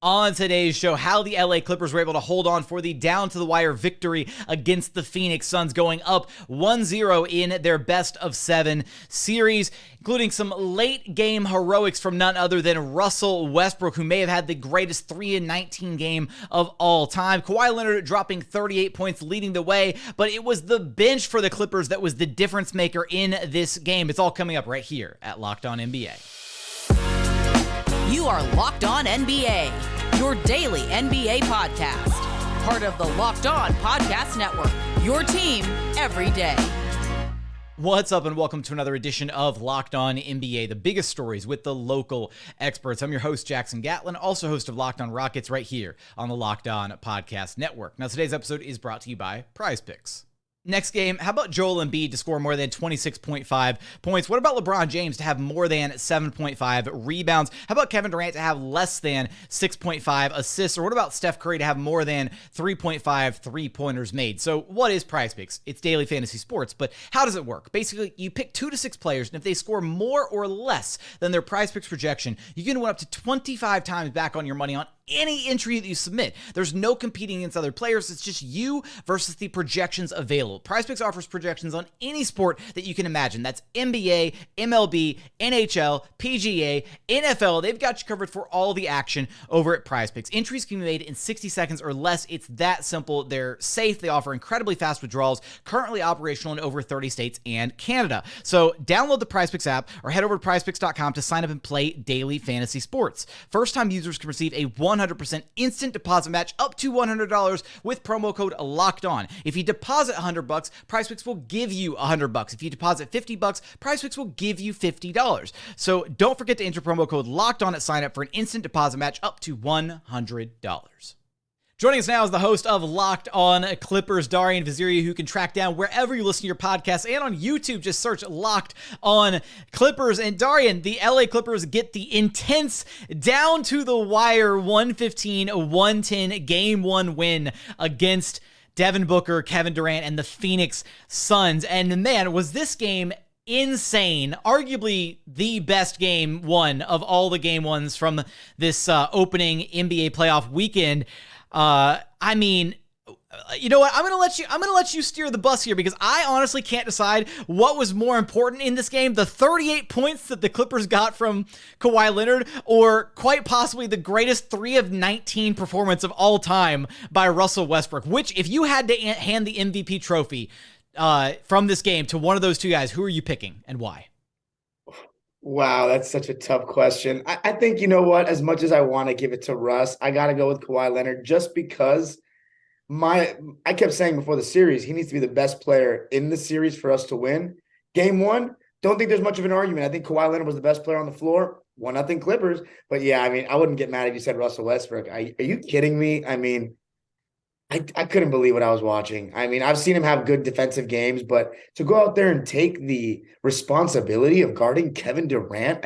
On today's show, how the LA Clippers were able to hold on for the down-to-the-wire victory against the Phoenix Suns, going up 1-0 in their best-of-7 series, including some late-game heroics from none other than Russell Westbrook, who may have had the greatest 3-19 game of all time. Kawhi Leonard dropping 38 points, leading the way, but it was the bench for the Clippers that was the difference maker in this game. It's all coming up right here at Locked On NBA. You are Locked On NBA, your daily NBA podcast. Part of the Locked On Podcast Network, your team every day. What's up and welcome to another edition of Locked On NBA, the biggest stories with the local experts. I'm your host, Jackson Gatlin, also host of Locked On Rockets right here on the Locked On Podcast Network. Now, today's episode is brought to you by Prize Picks. Next game, how about Joel Embiid to score more than 26.5 points? What about LeBron James to have more than 7.5 rebounds? How about Kevin Durant to have less than 6.5 assists? Or what about Steph Curry to have more than 3.5 three-pointers made? So what is Prize Picks? It's daily fantasy sports, but how does it work? Basically, you pick 2 to 6 players, and if they score more or less than their Prize Picks projection, you can win up to 25 times back on your money on any entry that you submit. There's no competing against other players. It's just you versus the projections available. PrizePicks offers projections on any sport that you can imagine. That's NBA, MLB, NHL, PGA, NFL. They've got you covered for all the action over at PrizePicks. Entries can be made in 60 seconds or less. It's that simple. They're safe. They offer incredibly fast withdrawals, currently operational in over 30 states and Canada. So download the PrizePicks app or head over to prizepicks.com to sign up and play daily fantasy sports. First-time users can receive a 100% instant deposit match up to $100 with promo code LOCKEDON. If you deposit $100, PrizePicks will give you $100. If you deposit $50, PrizePicks will give you $50. So don't forget to enter promo code LOCKEDON at sign up for an instant deposit match up to $100. Joining us now is the host of Locked On Clippers, Darian Vaziri, who can track down wherever you listen to your podcasts and on YouTube. Just search Locked On Clippers. And Darian, the LA Clippers get the intense, down-to-the-wire 115-110 Game 1 win against Devin Booker, Kevin Durant, and the Phoenix Suns. And man, was this game insane. Arguably the best game one of all the game ones from this opening NBA playoff weekend. I mean, you know what? I'm gonna let you steer the bus here because I honestly can't decide what was more important in this game: the 38 points that the Clippers got from Kawhi Leonard, or quite possibly the greatest 3 of 19 performance of all time by Russell Westbrook. Which, if you had to hand the MVP trophy from this game to one of those two guys, who are you picking and why? Wow, that's such a tough question. I think, you know what, as much as I want to give it to Russ, I got to go with Kawhi Leonard just because I kept saying before the series, he needs to be the best player in the series for us to win. Game 1, don't think there's much of an argument. I think Kawhi Leonard was the best player on the floor. 1-0 Clippers. But yeah, I mean, I wouldn't get mad if you said Russell Westbrook. Are you kidding me? I mean, I couldn't believe what I was watching. I mean, I've seen him have good defensive games, but to go out there and take the responsibility of guarding Kevin Durant,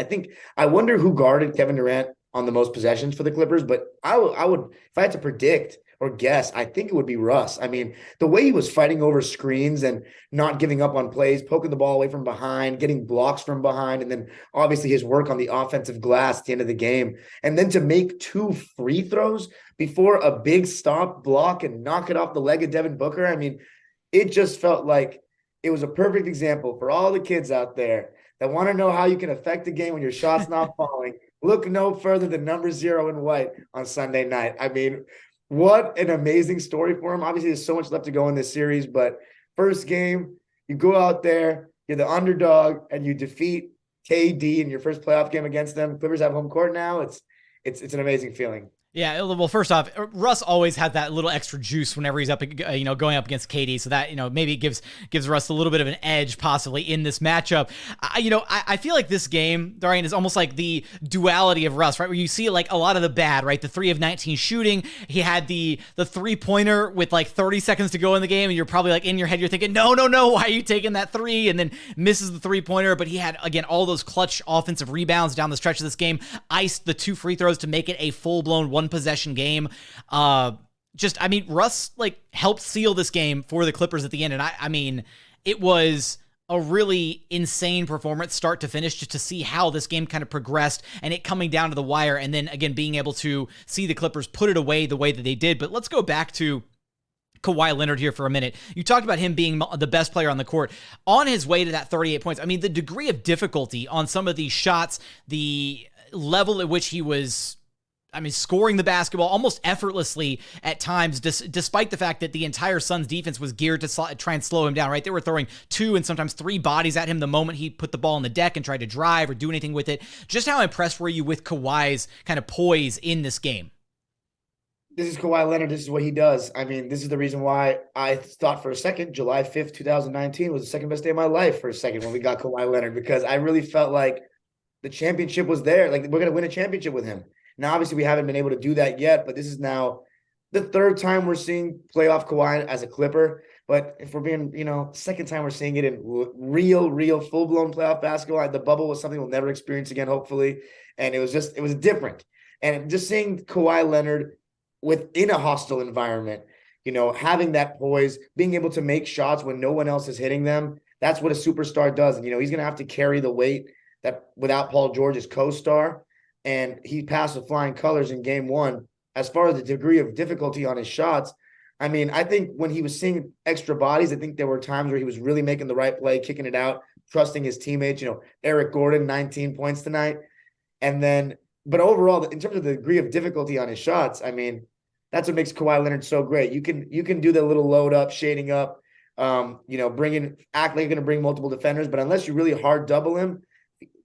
I wonder who guarded Kevin Durant on the most possessions for the Clippers, but I would, if I had to predict or guess, I think it would be Russ. I mean, the way he was fighting over screens and not giving up on plays, poking the ball away from behind, getting blocks from behind, and then obviously his work on the offensive glass at the end of the game. And then to make 2 free throws before a big stop block and knock it off the leg of Devin Booker. I mean, it just felt like it was a perfect example for all the kids out there that want to know how you can affect the game when your shot's not falling. Look no further than number 0 in white on Sunday night. I mean, what an amazing story for him. Obviously, there's so much left to go in this series, but first game, you go out there, you're the underdog, and you defeat KD in your first playoff game against them. Clippers have home court now. It's an amazing feeling. Yeah, well, first off, Russ always had that little extra juice whenever he's up, going up against KD. So that, maybe it gives Russ a little bit of an edge possibly in this matchup. I feel like this game, Darian, is almost like the duality of Russ, right? Where you see like a lot of the bad, right? The 3 of 19 shooting. He had the 3-pointer with like 30 seconds to go in the game, and you're probably like in your head, you're thinking, no, why are you taking that 3? And then misses the 3-pointer. But he had, again, all those clutch offensive rebounds down the stretch of this game, iced the 2 free throws to make it a full-blown one-possession game. Russ helped seal this game for the Clippers at the end. And I mean, it was a really insane performance start to finish, just to see how this game kind of progressed and it coming down to the wire. And then again, being able to see the Clippers put it away the way that they did. But let's go back to Kawhi Leonard here for a minute. You talked about him being the best player on the court on his way to that 38 points. I mean, the degree of difficulty on some of these shots, the level at which he was, scoring the basketball almost effortlessly at times, despite the fact that the entire Suns defense was geared to try and slow him down, right? They were throwing 2 and sometimes 3 bodies at him the moment he put the ball on the deck and tried to drive or do anything with it. Just how impressed were you with Kawhi's kind of poise in this game? This is Kawhi Leonard. This is what he does. This is the reason why I thought for a second July 5th, 2019 was the second best day of my life for a second when we got Kawhi Leonard, because I really felt like the championship was there. Like, we're going to win a championship with him. Now, obviously, we haven't been able to do that yet, but this is now the third time we're seeing playoff Kawhi as a Clipper. But if we're being, second time we're seeing it in real full-blown playoff basketball. The bubble was something we'll never experience again, hopefully. And it was different. And just seeing Kawhi Leonard within a hostile environment, having that poise, being able to make shots when no one else is hitting them, that's what a superstar does. And, he's going to have to carry the weight that without Paul George, his co-star. And he passed with flying colors in game 1. As far as the degree of difficulty on his shots, I think when he was seeing extra bodies, I think there were times where he was really making the right play, kicking it out, trusting his teammates. Eric Gordon, 19 points tonight. But overall, in terms of the degree of difficulty on his shots, that's what makes Kawhi Leonard so great. You can do the little load up, shading up, act like you're going to bring multiple defenders, but unless you really hard double him,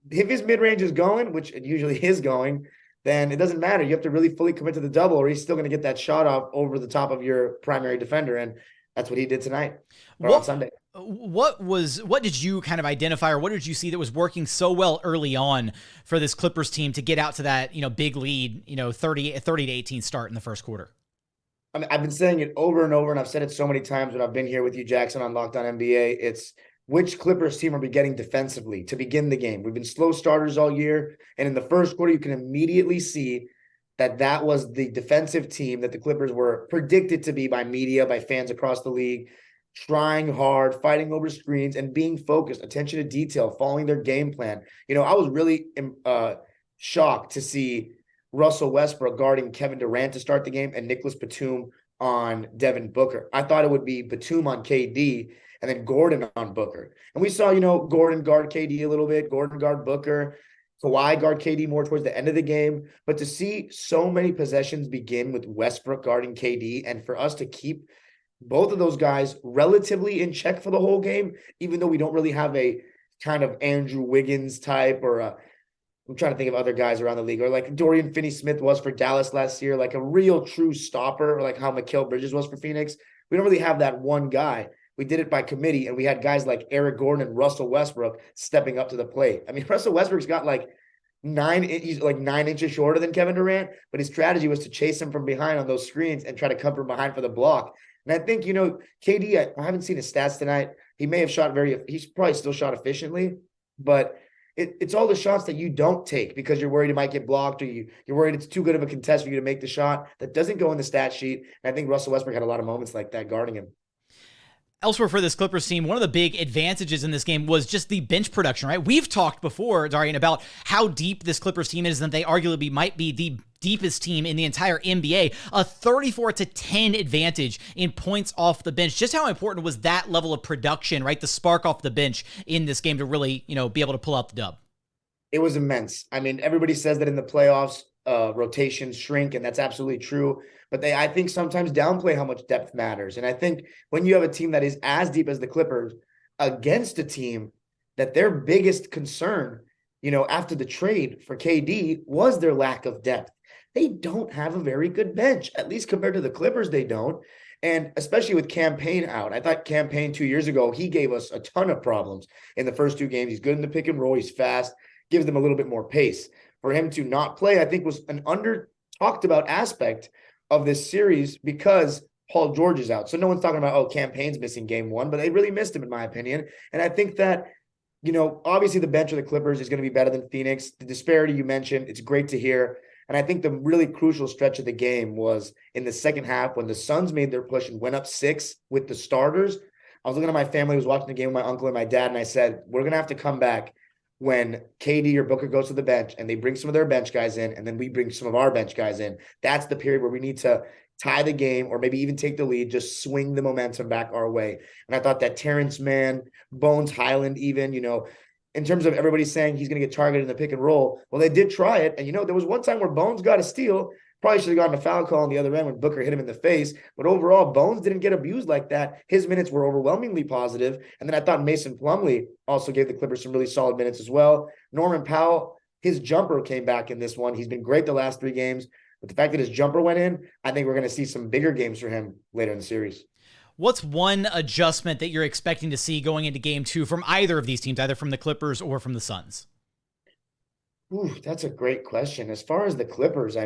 if his mid-range is going, which it usually is going, then it doesn't matter. You have to really fully commit to the double, or he's still going to get that shot off over the top of your primary defender, and that's what he did tonight or on Sunday. What did you kind of identify, or what did you see that was working so well early on for this Clippers team to get out to that big lead, 30 to 18 start in the first quarter? I've been saying it over and over, and I've said it so many times when I've been here with you, Jackson, on Locked On NBA. It's which Clippers team are we getting defensively to begin the game? We've been slow starters all year, and in the first quarter, you can immediately see that was the defensive team that the Clippers were predicted to be by media, by fans across the league, trying hard, fighting over screens, and being focused, attention to detail, following their game plan. I was really shocked to see Russell Westbrook guarding Kevin Durant to start the game and Nicholas Batum on Devin Booker. I thought it would be Batum on KD and then Gordon on Booker. And we saw, Gordon guard KD a little bit, Gordon guard Booker, Kawhi guard KD more towards the end of the game. But to see so many possessions begin with Westbrook guarding KD, and for us to keep both of those guys relatively in check for the whole game, even though we don't really have a kind of Andrew Wiggins type, or I'm trying to think of other guys around the league, or like Dorian Finney-Smith was for Dallas last year, like a real true stopper, or like how Mikal Bridges was for Phoenix. We don't really have that one guy. We did it by committee, and we had guys like Eric Gordon and Russell Westbrook stepping up to the plate. Russell Westbrook's got he's like 9 inches shorter than Kevin Durant, but his strategy was to chase him from behind on those screens and try to come from behind for the block. And I think, KD, I haven't seen his stats tonight. He may have he's probably still shot efficiently, but it's all the shots that you don't take because you're worried it might get blocked, or you're worried it's too good of a contest for you to make the shot. That doesn't go in the stat sheet. And I think Russell Westbrook had a lot of moments like that guarding him. Elsewhere for this Clippers team, one of the big advantages in this game was just the bench production, right? We've talked before, Darian, about how deep this Clippers team is, and they arguably might be the deepest team in the entire NBA. A 34-10 advantage in points off the bench. Just how important was that level of production, right? The spark off the bench in this game to really, be able to pull out the dub. It was immense. Everybody says that in the playoffs, rotations shrink, and that's absolutely true. But I think, sometimes downplay how much depth matters. And I think when you have a team that is as deep as the Clippers against a team that their biggest concern, after the trade for KD was their lack of depth. They don't have a very good bench, at least compared to the Clippers, they don't. And especially with Campaign out. I thought Campaign 2 years ago, he gave us a ton of problems in the first 2 games. He's good in the pick and roll. He's fast, gives them a little bit more pace. For him to not play, I think, was an under-talked about aspect of this series because Paul George is out. So no one's talking about, Campaign's missing game 1, but they really missed him, in my opinion. And I think that, obviously the bench of the Clippers is going to be better than Phoenix. The disparity you mentioned, it's great to hear. And I think the really crucial stretch of the game was in the second half when the Suns made their push and went up 6 with the starters. I was looking at my family, was watching the game with my uncle and my dad, and I said, we're going to have to come back when KD or Booker goes to the bench and they bring some of their bench guys in, and then we bring some of our bench guys in. That's the period where we need to tie the game or maybe even take the lead, just swing the momentum back our way. And I thought that Terrence Mann, Bones Highland even, in terms of everybody saying he's going to get targeted in the pick and roll, well, they did try it. And, there was one time where Bones got a steal. Probably should have gotten a foul call on the other end when Booker hit him in the face. But overall, Bones didn't get abused like that. His minutes were overwhelmingly positive. And then I thought Mason Plumlee also gave the Clippers some really solid minutes as well. Norman Powell, his jumper came back in this one. He's been great the last 3 games. But the fact that his jumper went in, I think we're going to see some bigger games for him later in the series. What's one adjustment that you're expecting to see going into game 2 from either of these teams, either from the Clippers or from the Suns? Ooh, that's a great question. As far as the Clippers,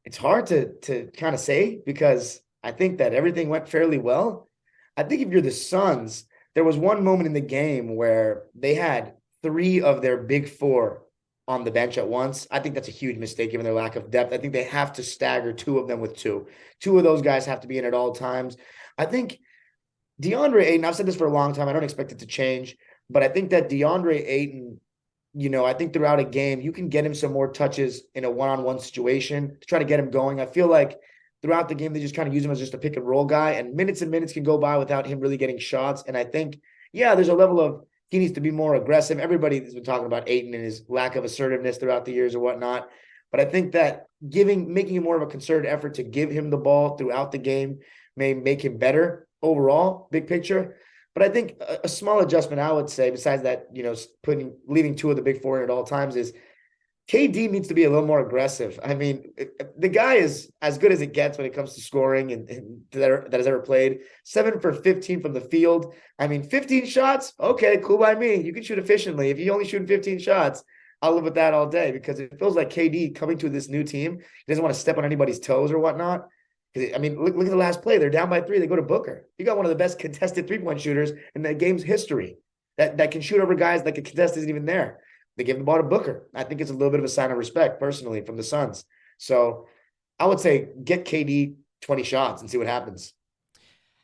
it's hard to kind of say because I think that everything went fairly well. I think if you're the Suns, there was one moment in the game where they had 3 of their big 4 on the bench at once. I think that's a huge mistake given their lack of depth. I think they have to stagger 2 of them with 2. 2 of those guys have to be in at all times. I think DeAndre Ayton, I've said this for a long time, I don't expect it to change, but I think that DeAndre Ayton, I think throughout a game, you can get him some more touches in a one-on-one situation to try to get him going. I feel like throughout the game, they just kind of use him as just a pick and roll guy, and minutes can go by without him really getting shots. And I think, there's a level of he needs to be more aggressive. Everybody has been talking about Ayton and his lack of assertiveness throughout the years or whatnot. But I think that making him more of a concerted effort to give him the ball throughout the game may make him better overall, big picture. But I think a small adjustment I would say, besides that, leaving 2 of the big 4 in at all times, is KD needs to be a little more aggressive. The guy is as good as it gets when it comes to scoring and that has ever played. 7 for 15 from the field. 15 shots. Okay, cool by me. You can shoot efficiently. If you only shoot 15 shots, I'll live with that all day because it feels like KD coming to this new team, he doesn't want to step on anybody's toes or whatnot. Look at the last play. They're down by 3. They go to Booker. You got one of the best contested 3-point shooters in the game's history that can shoot over guys that can contest isn't even there. They give the ball to Booker. I think it's a little bit of a sign of respect, personally, from the Suns. So I would say get KD 20 shots and see what happens.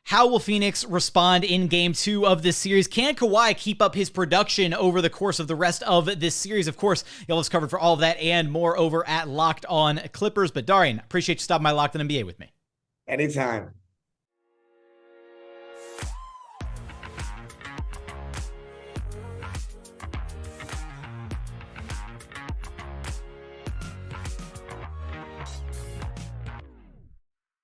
How will Phoenix respond in game 2 of this series? Can Kawhi keep up his production over the course of the rest of this series? Of course, you'll have us covered for all of that and more over at Locked On Clippers. But Darian, appreciate you stopping by Locked On NBA with me. Anytime.